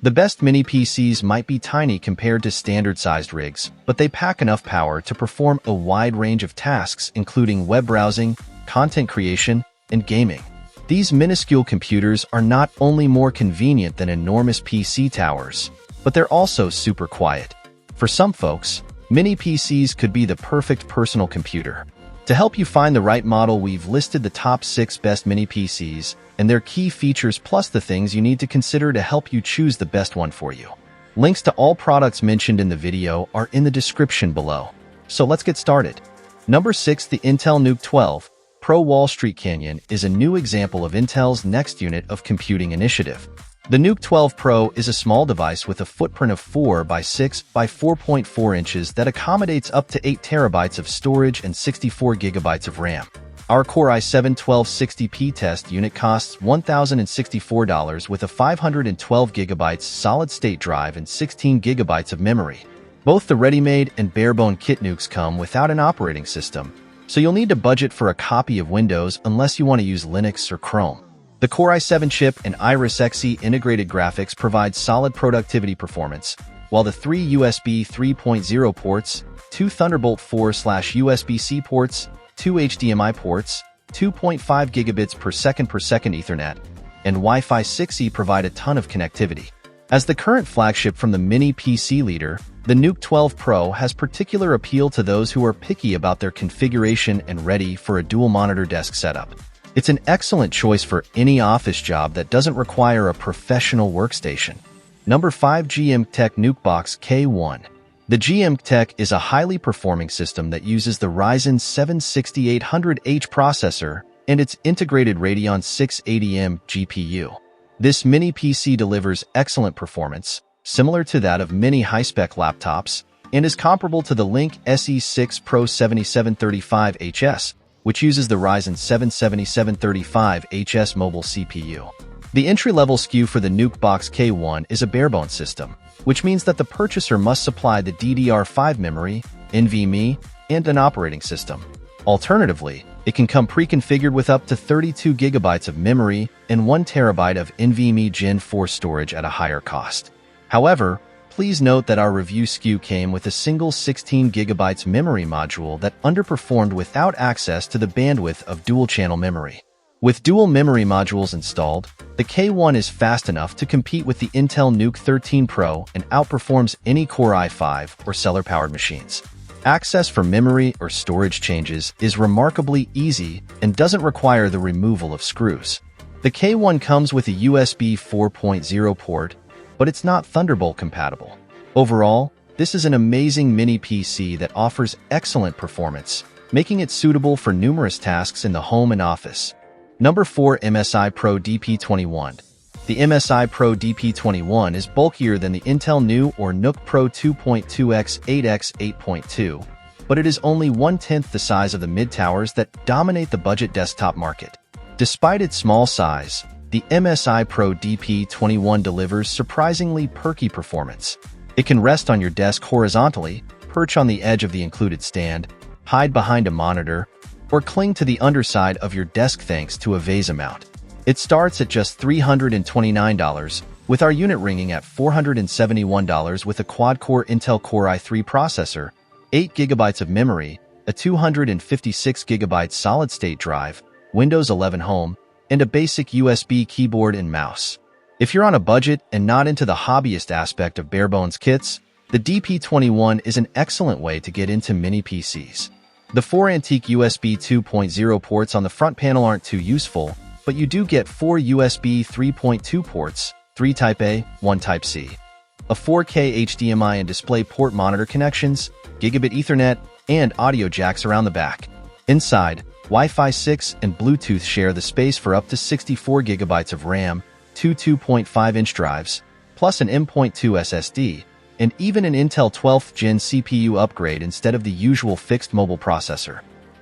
The best mini PCs might be tiny compared to standard-sized rigs, but they pack enough power to perform a wide range of tasks including web browsing, content creation, and gaming. These minuscule computers are not only more convenient than enormous PC towers, but they're also super quiet. For some folks, mini PCs could be the perfect personal computer. To help you find the right model, we've listed the top 6 best mini PCs and their key features plus the things you need to consider to help you choose the best one for you. Links to all products mentioned in the video are in the description below. So let's get started. Number 6. The Intel NUC 12 Pro Wall Street Canyon is a new example of Intel's next unit of computing initiative. The NUC 12 Pro is a small device with a footprint of 4 by 6 by 4.4 inches that accommodates up to 8 terabytes of storage and 64 gigabytes of RAM. Our Core i7-1260P test unit costs $1,064 with a 512 gigabytes solid-state drive and 16 gigabytes of memory. Both the ready-made and bare-bone kit NUCs come without an operating system, so you'll need to budget for a copy of Windows unless you want to use Linux or Chrome. The Core i7 chip and Iris Xe integrated graphics provide solid productivity performance, while the 3 USB 3.0 ports, 2 Thunderbolt 4/USB-C ports, 2 HDMI ports, 2.5 gigabits per second Ethernet, and Wi-Fi 6E provide a ton of connectivity. As the current flagship from the mini PC leader, the NUC 12 Pro has particular appeal to those who are picky about their configuration and ready for a dual-monitor desk setup. It's an excellent choice for any office job that doesn't require a professional workstation. Number 5. Tech NUC Box K1. The Tech is a highly performing system that uses the Ryzen 7 6800H processor and its integrated Radeon 680M GPU. This mini PC delivers excellent performance, similar to that of many high-spec laptops, and is comparable to the Beelink SER6 Pro 7735HS, which uses the Ryzen 7 7735HS mobile CPU. The entry-level SKU for the NUC Box K1 is a barebone system, which means that the purchaser must supply the DDR5 memory, NVMe, and an operating system. Alternatively, it can come pre-configured with up to 32 gigabytes of memory and 1 terabyte of NVMe Gen 4 storage at a higher cost. However, please note that our review SKU came with a single 16 gigabytes memory module that underperformed without access to the bandwidth of dual-channel memory. With dual memory modules installed, the K1 is fast enough to compete with the Intel NUC 13 Pro and outperforms any Core i5 or Celeron-powered machines. Access for memory or storage changes is remarkably easy and doesn't require the removal of screws. The K1 comes with a USB 4.0 port, but it's not Thunderbolt compatible. Overall, this is an amazing mini PC that offers excellent performance, making it suitable for numerous tasks in the home and office. Number 4. MSI Pro DP21. The MSI Pro DP21 is bulkier than the Intel NUC Pro 2.2x 8x 8.2, but it is only 1/10 the size of the mid-towers that dominate the budget desktop market. Despite its small size, the MSI Pro DP21 delivers surprisingly perky performance. It can rest on your desk horizontally, perch on the edge of the included stand, hide behind a monitor, or cling to the underside of your desk thanks to a VESA mount. It starts at just $329, with our unit ringing at $471 with a quad-core Intel Core i3 processor, 8 GB of memory, a 256 GB solid-state drive, Windows 11 Home, and a basic USB keyboard and mouse. If you're on a budget and not into the hobbyist aspect of barebones kits, the DP21 is an excellent way to get into mini PCs. The 4 antique USB 2.0 ports on the front panel aren't too useful, but you do get 4 USB 3.2 ports, 3 Type-A, 1 Type-C, a 4K HDMI and DisplayPort monitor connections, gigabit Ethernet, and audio jacks around the back. Inside, Wi-Fi 6 and Bluetooth share the space for up to 64 gigabytes of RAM, two 2.5-inch drives, plus an M.2 SSD, and even an Intel 12th Gen CPU upgrade instead of the usual fixed mobile processor.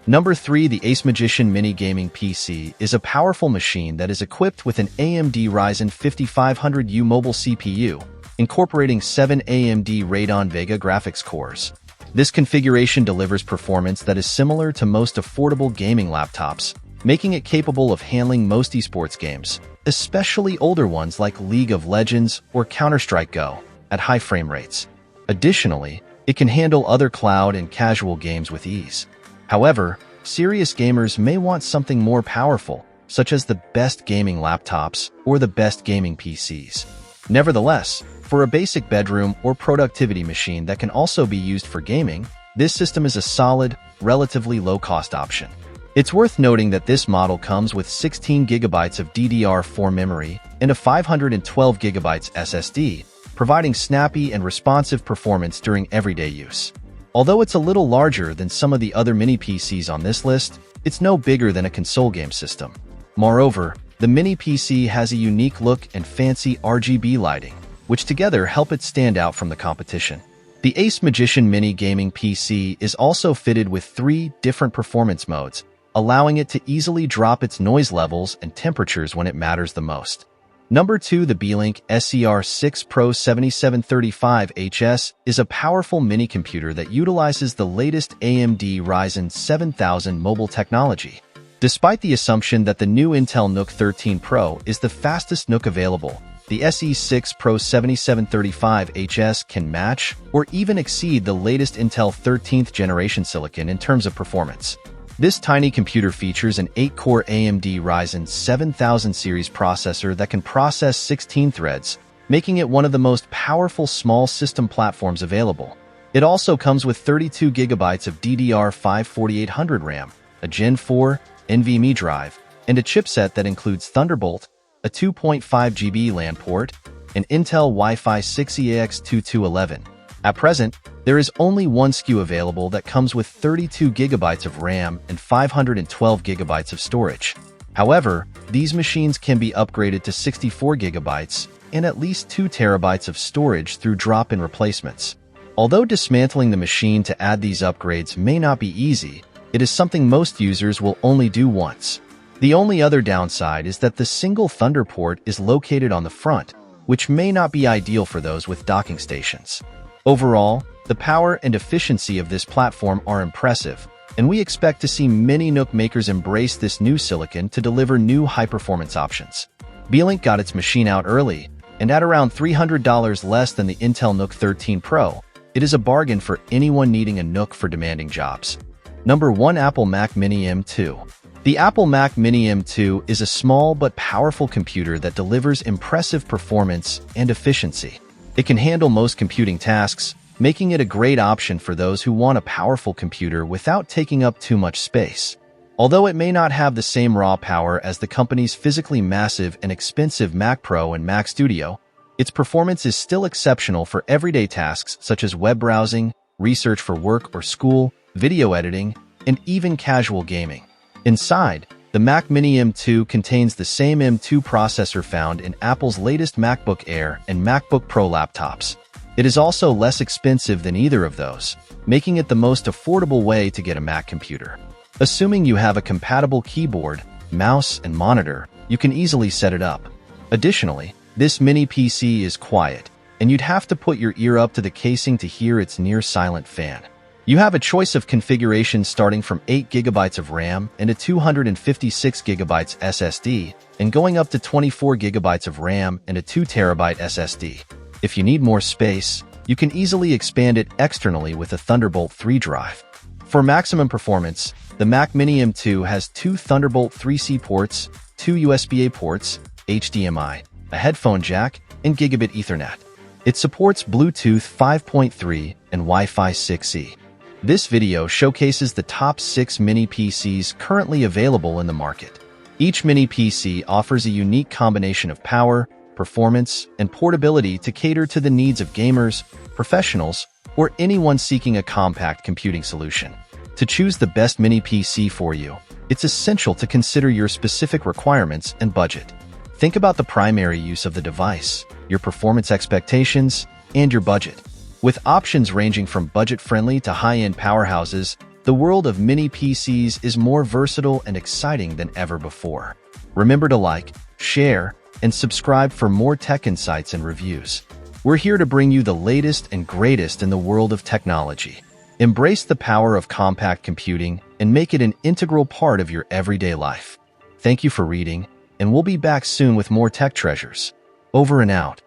Number 3. The Ace Magician Mini Gaming PC is a powerful machine that is equipped with an AMD Ryzen 5500U mobile CPU, incorporating 7 AMD Radeon Vega graphics cores. This configuration delivers performance that is similar to most affordable gaming laptops, making it capable of handling most esports games. especially older ones like League of Legends or Counter-Strike Go, at high frame rates. Additionally, it can handle other cloud and casual games with ease. However, serious gamers may want something more powerful, such as the best gaming laptops or the best gaming PCs. Nevertheless, for a basic bedroom or productivity machine that can also be used for gaming, this system is a solid, relatively low-cost option. It's worth noting that this model comes with 16 GB of DDR4 memory and a 512 GB SSD, providing snappy and responsive performance during everyday use. Although it's a little larger than some of the other mini PCs on this list, it's no bigger than a console game system. Moreover, the mini PC has a unique look and fancy RGB lighting, which together help it stand out from the competition. The Ace Magician Mini Gaming PC is also fitted with 3 different performance modes, allowing it to easily drop its noise levels and temperatures when it matters the most. Number 2, the Beelink SER6 Pro 7735HS is a powerful mini computer that utilizes the latest AMD Ryzen 7000 mobile technology. Despite the assumption that the new Intel NUC 13 Pro is the fastest NUC available, the SE6 Pro 7735HS can match or even exceed the latest Intel 13th generation silicon in terms of performance. This tiny computer features an 8-core AMD Ryzen 7000 series processor that can process 16 threads, making it one of the most powerful small system platforms available. It also comes with 32 GB of DDR5 4800 RAM, a Gen 4 NVMe drive, and a chipset that includes Thunderbolt, a 2.5 GB LAN port, and Intel Wi-Fi 6 EX2211. At present, there is only one SKU available that comes with 32 GB of RAM and 512 GB of storage. However, these machines can be upgraded to 64 GB and at least 2 TB of storage through drop-in replacements. Although dismantling the machine to add these upgrades may not be easy, it is something most users will only do once. The only other downside is that the single Thunder port is located on the front, which may not be ideal for those with docking stations. Overall, the power and efficiency of this platform are impressive, and we expect to see many NUC makers embrace this new silicon to deliver new high-performance options. Beelink got its machine out early, and at around $300 less than the Intel NUC 13 Pro, it is a bargain for anyone needing a NUC for demanding jobs. Number 1, Apple Mac Mini M2. The Apple Mac Mini M2 is a small but powerful computer that delivers impressive performance and efficiency. It can handle most computing tasks, making it a great option for those who want a powerful computer without taking up too much space. Although it may not have the same raw power as the company's physically massive and expensive Mac Pro and Mac Studio, its performance is still exceptional for everyday tasks such as web browsing, research for work or school, video editing, and even casual gaming. Inside, the Mac Mini M2 contains the same M2 processor found in Apple's latest MacBook Air and MacBook Pro laptops. It is also less expensive than either of those, making it the most affordable way to get a Mac computer. Assuming you have a compatible keyboard, mouse, and monitor, you can easily set it up. Additionally, this mini PC is quiet, and you'd have to put your ear up to the casing to hear its near-silent fan. You have a choice of configurations starting from 8 GB of RAM and a 256 GB SSD, and going up to 24 GB of RAM and a 2 TB SSD. If you need more space, you can easily expand it externally with a Thunderbolt 3 drive. For maximum performance, the Mac Mini M2 has 2 Thunderbolt 3C ports, 2 USB-A ports, HDMI, a headphone jack, and Gigabit Ethernet. It supports Bluetooth 5.3 and Wi-Fi 6E. This video showcases the top 6 mini PCs currently available in the market. Each mini PC offers a unique combination of power, performance, and portability to cater to the needs of gamers, professionals, or anyone seeking a compact computing solution. To choose the best mini PC for you, it's essential to consider your specific requirements and budget. Think about the primary use of the device, your performance expectations, and your budget. With options ranging from budget-friendly to high-end powerhouses, the world of mini PCs is more versatile and exciting than ever before. Remember to like, share, and subscribe for more tech insights and reviews. We're here to bring you the latest and greatest in the world of technology. Embrace the power of compact computing and make it an integral part of your everyday life. Thank you for reading, and and we'll be back soon with more tech treasures. Over and out.